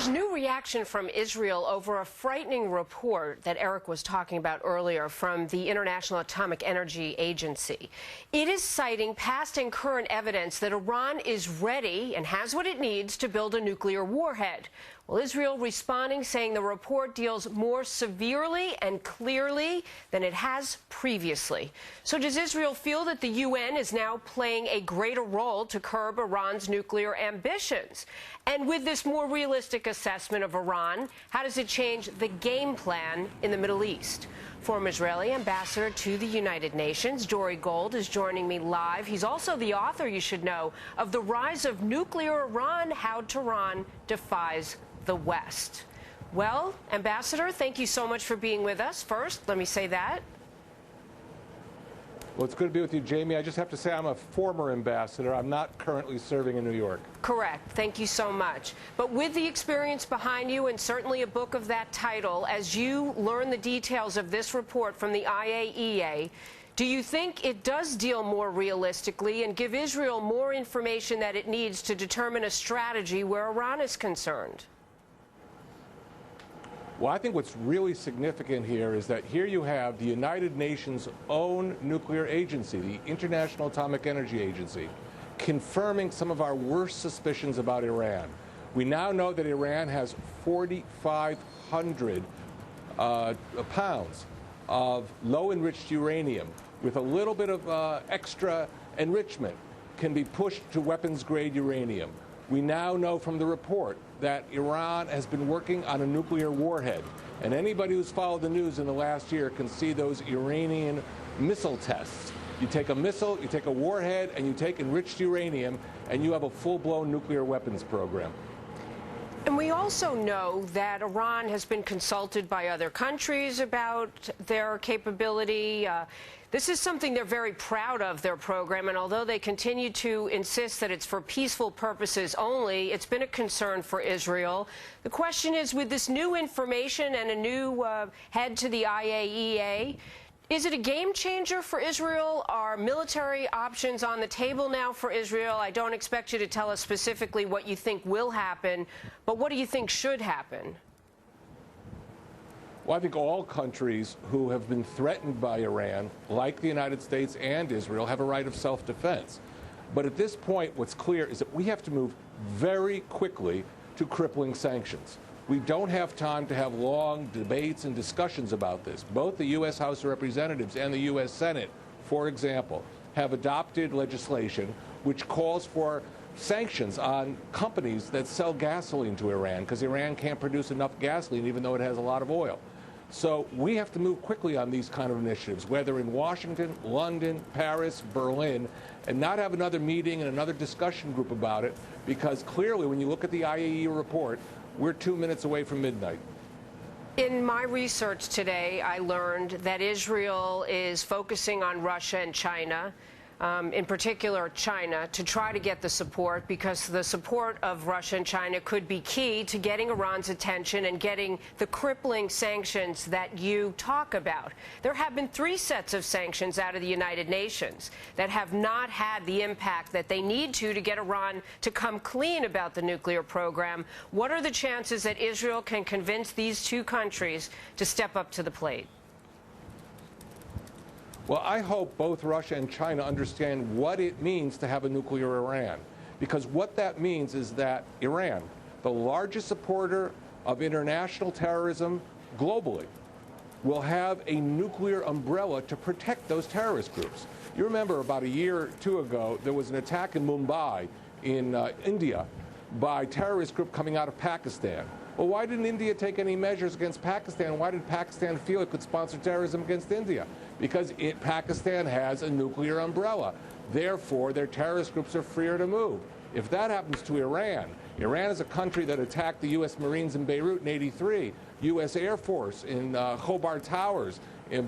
There's new reaction from Israel over a frightening report that Eric was talking about earlier from the International Atomic Energy Agency. It is citing past and current evidence that Iran is ready and has what it needs to build a nuclear warhead. Well, Israel responding, saying the report deals more severely and clearly than it has previously. So does Israel feel that the UN is now playing a greater role to curb Iran's nuclear ambitions? And with this more realistic assessment of Iran, how does it change the game plan in the Middle East? Former Israeli ambassador to the United Nations, Dory Gold, is joining me live. He's also the author, you should know, of The Rise of Nuclear Iran, How Tehran Defies the West. Well, Ambassador, thank you so much for being with us. First, let me say that. Well, it's good to be with you, Jamie. I just have to say I'm a former ambassador. I'm not currently serving in New York. Correct. Thank you so much. But with the experience behind you and certainly a book of that title, as you learn the details of this report from the IAEA, do you think it does deal more realistically and give Israel more information that it needs to determine a strategy where Iran is concerned? Well, I think what's really significant here is that here you have the United Nations' own nuclear agency, the International Atomic Energy Agency, confirming some of our worst suspicions about Iran. We now know that Iran has 4,500 pounds of low-enriched uranium with a little bit of extra enrichment can be pushed to weapons-grade uranium. We now know from the report that Iran has been working on a nuclear warhead. And anybody who's followed the news in the last year can see those Iranian missile tests. You take a missile, you take a warhead, and you take enriched uranium, and you have a full-blown nuclear weapons program. And we also know that Iran has been consulted by other countries about their capability. This is something they're very proud of, their program, and although they continue to insist that it's for peaceful purposes only, it's been a concern for Israel. The question is, with this new information and a new head to the IAEA, is it a game changer for Israel? Are military options on the table now for Israel? I don't expect you to tell us specifically what you think will happen, but what do you think should happen? Well, I think all countries who have been threatened by Iran, like the United States and Israel, have a right of self-defense. But at this point, what's clear is that we have to move very quickly to crippling sanctions. We don't have time to have long debates and discussions about this. Both the U.S. House of Representatives and the U.S. Senate, for example, have adopted legislation which calls for sanctions on companies that sell gasoline to Iran, because Iran can't produce enough gasoline even though it has a lot of oil. So we have to move quickly on these kind of initiatives, whether in Washington, London, Paris, Berlin, and not have another meeting and another discussion group about it, because clearly when you look at the IAEA report, we're 2 minutes away from midnight. In my research today, I learned that Israel is focusing on Russia and China, in particular China, to try to get the support, because the support of Russia and China could be key to getting Iran's attention and getting the crippling sanctions that you talk about. There have been 3 sets of sanctions out of the United Nations that have not had the impact that they need to get Iran to come clean about the nuclear program. What are the chances that Israel can convince these 2 countries to step up to the plate? Well, I hope both Russia and China understand what it means to have a nuclear Iran, because what that means is that Iran, the largest supporter of international terrorism globally, will have a nuclear umbrella to protect those terrorist groups. You remember about a year or 2 ago, there was an attack in Mumbai in India by a terrorist group coming out of Pakistan. Well, why didn't India take any measures against Pakistan? Why did Pakistan feel it could sponsor terrorism against India? Because Pakistan has a nuclear umbrella. Therefore, their terrorist groups are freer to move. If that happens to Iran, Iran is a country that attacked the U.S. Marines in Beirut in '83, U.S. Air Force in Khobar Towers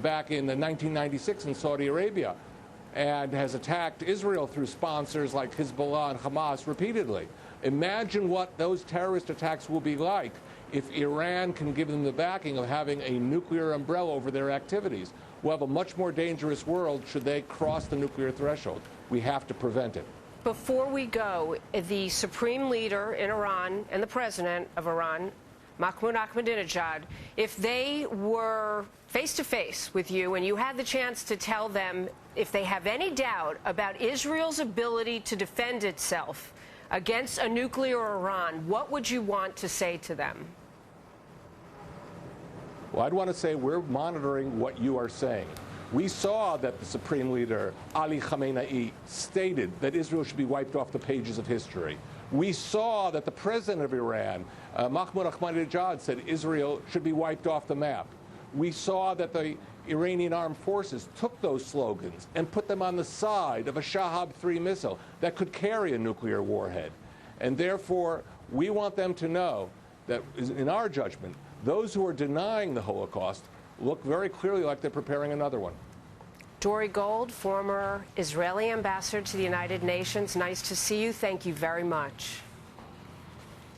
back in 1996 in Saudi Arabia, and has attacked Israel through sponsors like Hezbollah and Hamas repeatedly. Imagine what those terrorist attacks will be like if Iran can give them the backing of having a nuclear umbrella over their activities. We'll have a much more dangerous world should they cross the nuclear threshold. We have to prevent it. Before we go, the supreme leader in Iran and the president of Iran, Mahmoud Ahmadinejad, if they were face-to-face with you and you had the chance to tell them if they have any doubt about Israel's ability to defend itself against a nuclear Iran, what would you want to say to them? Well, I'd want to say we're monitoring what you are saying. We saw that the Supreme Leader, Ali Khamenei, stated that Israel should be wiped off the pages of history. We saw that the President of Iran, Mahmoud Ahmadinejad, said Israel should be wiped off the map. We saw that the Iranian armed forces took those slogans and put them on the side of a Shahab-3 missile that could carry a nuclear warhead. And therefore, we want them to know that, in our judgment, those who are denying the Holocaust look very clearly like they're preparing another one. Dori Gold, former Israeli ambassador to the United Nations, nice to see you. Thank you very much.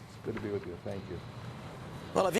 It's good to be with you. Thank you.